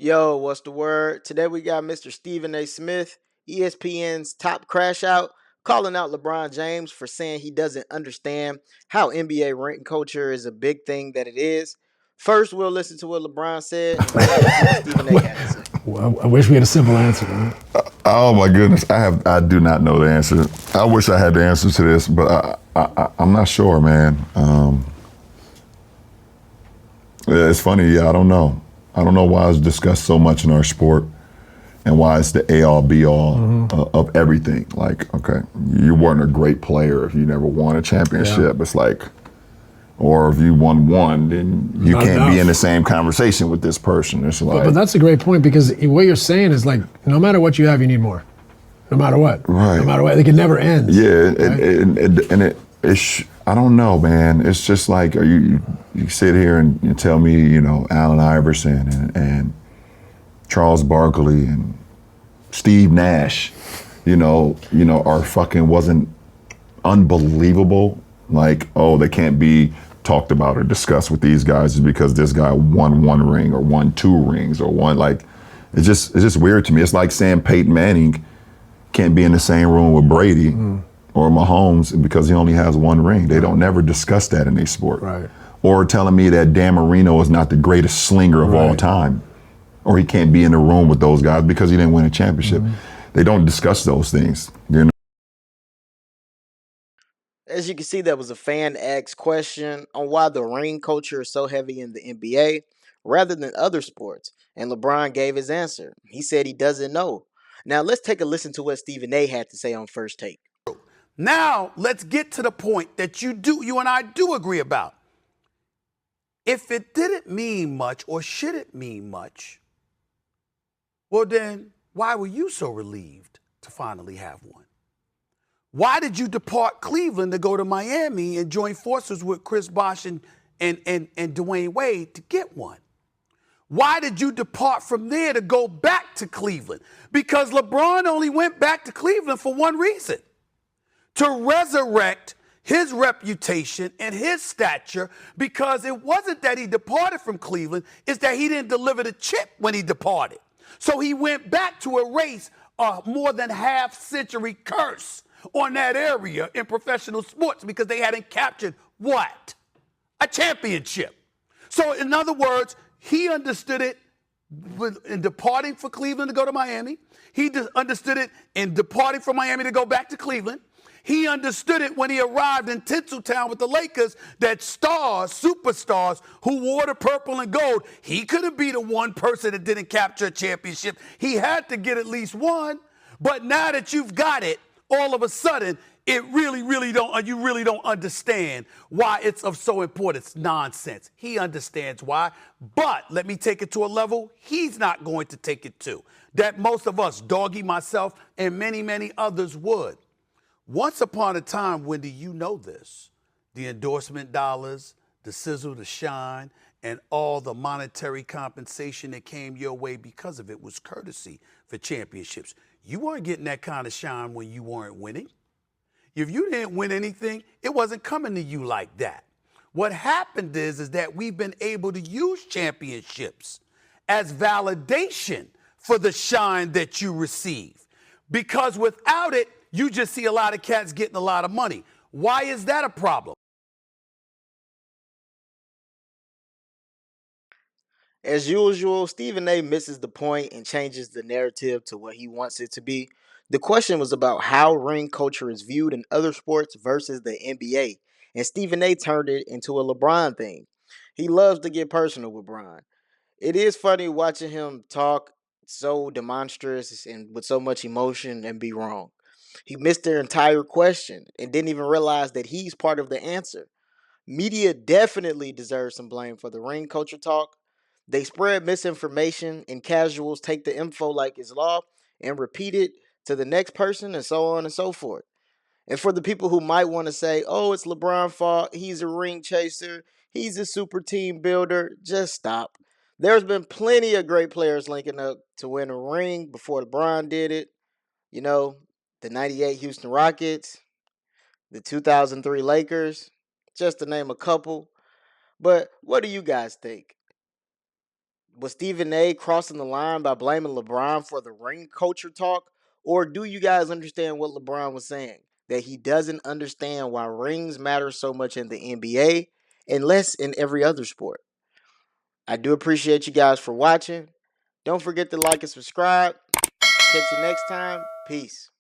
Yo, what's the word? Today we got Mr. Stephen A. Smith, ESPN's top crash out, calling out LeBron James for saying he doesn't understand how NBA rank culture is a big thing that it is. First, we'll listen to what LeBron said, and then we'll see what Stephen A. had to say. Well, I wish we had a simple answer, man. Oh my goodness, I do not know the answer. I wish I had the answer to this, but I'm not sure, man. Yeah, it's funny. Yeah, I don't know. I don't know why it's discussed so much in our sport, and why it's the all be all of everything. Like, okay, you weren't a great player if you never won a championship. Yeah. It's like, or if you won one, then you Not can't enough. be in the same conversation with this person. It's like, But that's a great point, because what you're saying is, like, no matter what you have, you need more. No matter what. Right. No matter what. Like, it never ends. yeah, right? it's I don't know, man. It's just like you sit here and you tell me, Allen Iverson and Charles Barkley and Steve Nash, are fucking wasn't unbelievable. Like, oh, they can't be talked about or discussed with these guys is because this guy won one ring or won two rings or won, like, it's just weird to me. It's like saying Peyton Manning can't be in the same room with Brady or Mahomes because he only has one ring. They don't never discuss that in their sport. Right. Or telling me that Dan Marino is not the greatest slinger of all time, or he can't be in the room with those guys because he didn't win a championship. They don't discuss those things. As you can see, that was a fan asked question on why the ring culture is so heavy in the NBA rather than other sports, and LeBron gave his answer. He said he doesn't know. Now, let's take a listen to what Stephen A. had to say on First Take. Now, let's get to the point that you and I do agree about. If it didn't mean much, or should it mean much, well then, why were you so relieved to finally have one? Why did you depart Cleveland to go to Miami and join forces with Chris Bosh and Dwayne Wade to get one? Why did you depart from there to go back to Cleveland? Because LeBron only went back to Cleveland for one reason: to resurrect his reputation and his stature, because it wasn't that he departed from Cleveland, it's that he didn't deliver the chip when he departed. So he went back to erase a more than half-century curse on that area in professional sports, because they hadn't captured what? A championship. So in other words, he understood it in departing for Cleveland to go to Miami. He understood it in departing from Miami to go back to Cleveland. He understood it when he arrived in Tinseltown with the Lakers, that stars, superstars who wore the purple and gold, he couldn't be the one person that didn't capture a championship. He had to get at least one. But now that you've got it, all of a sudden, you really don't understand why it's of so importance. It's nonsense. He understands why, but let me take it to a level he's not going to take it to, that most of us, Doggy, myself, and many, many others would. Once upon a time, Wendy, you know this, the endorsement dollars, the sizzle, the shine, and all the monetary compensation that came your way because of it was courtesy for championships. You weren't getting that kind of shine when you weren't winning. If you didn't win anything, it wasn't coming to you like that. What happened is that we've been able to use championships as validation for the shine that you receive. Because without it, you just see a lot of cats getting a lot of money. Why is that a problem? As usual, Stephen A misses the point and changes the narrative to what he wants it to be. The question was about how ring culture is viewed in other sports versus the NBA, and Stephen A turned it into a LeBron thing. He loves to get personal with Bron. It is funny watching him talk so demonstrous and with so much emotion and be wrong. He missed their entire question and didn't even realize that he's part of the answer. Media definitely deserves some blame for the ring culture talk. They spread misinformation, and casuals take the info like it's law and repeat it to the next person, and so on and so forth. And for the people who might want to say, oh, it's LeBron's fault, he's a ring chaser, he's a super team builder, just stop. There's been plenty of great players linking up to win a ring before LeBron did it. You know, the 98 Houston Rockets, the 2003 Lakers, just to name a couple. But what do you guys think? Was Stephen A crossing the line by blaming LeBron for the ring culture talk? Or do you guys understand what LeBron was saying? That he doesn't understand why rings matter so much in the NBA and less in every other sport. I do appreciate you guys for watching. Don't forget to like and subscribe. Catch you next time. Peace.